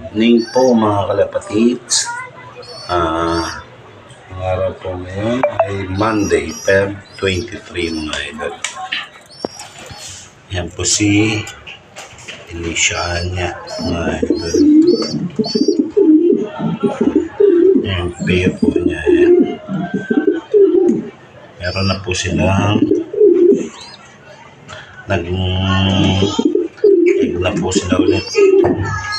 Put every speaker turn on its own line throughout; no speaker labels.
Evening po mga kalapatids. Ang araw po ngayon ay Monday, Feb 23 mga idol. Yan po si Inisyaan niya mga idol. Yan pair po niya. Yan. Meron na po silang nag-egg na po sila ulit.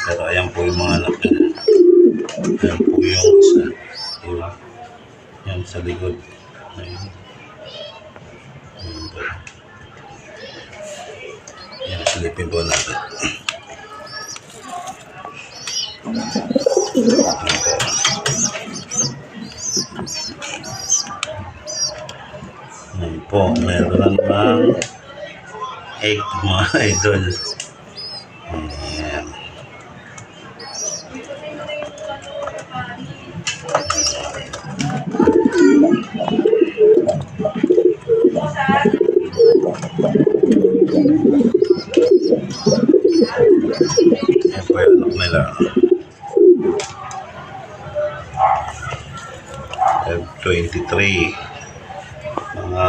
Pero ayan po yung mga anak niya. Ayan po yung isa. Diba? Yan sa likod. Ayan. Yan, silipin po natin. Ayan po, meron ng egg mga idol. Ayan. Ayan po yung anak nila. F23. Mga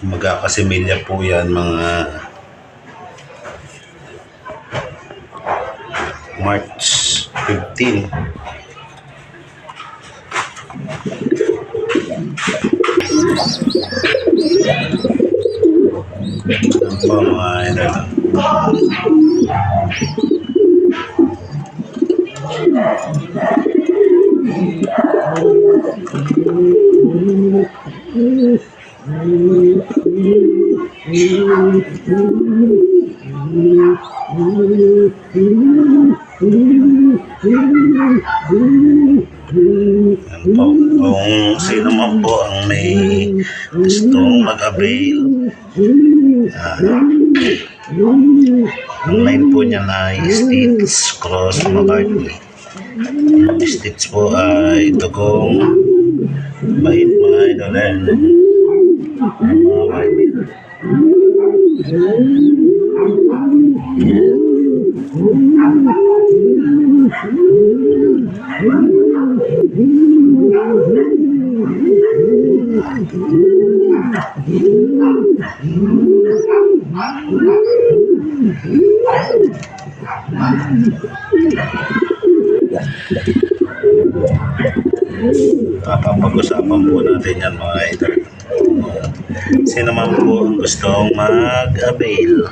magkakasimilya po yan, mga March 15. Ang po mga idol. Kung sino man po ang may gustong mag-avail, ang line po niya na Stitch Cross McCartney. Ang Stitch po ay Tugong Bait mga idol. Mga bait. Papag-usapan po natin yan mga idol. Sino man po ang gustong mag-avail.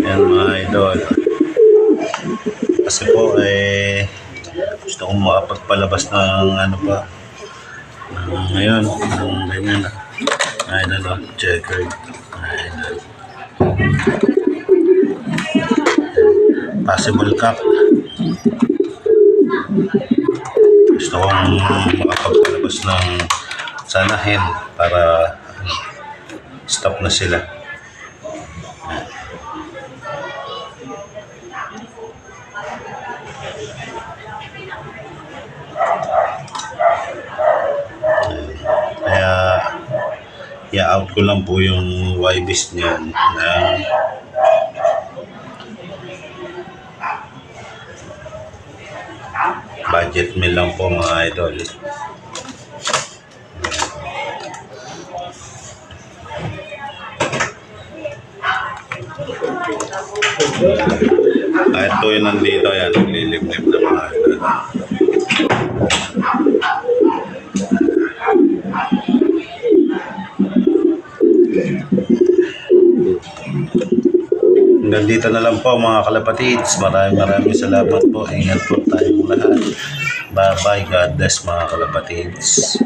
Yan mga idol. Kasi po gusto kong makapagpalabas ng ano pa ngayon, ng ganyan idol, checkered idol, possible cup. Gusto kong makapagpalabas ng sanahin para stop na sila. Kaya i-out ko lang po yung YBs niyan na budget meal lang po mga idol. Kahit po yun nandito yan, naglilip-lip na mga idol. Hanggang dito na lang po mga kalapatids. Maraming salamat po. Ingat po tayong lahat. Bye bye. God bless mga kalapatids.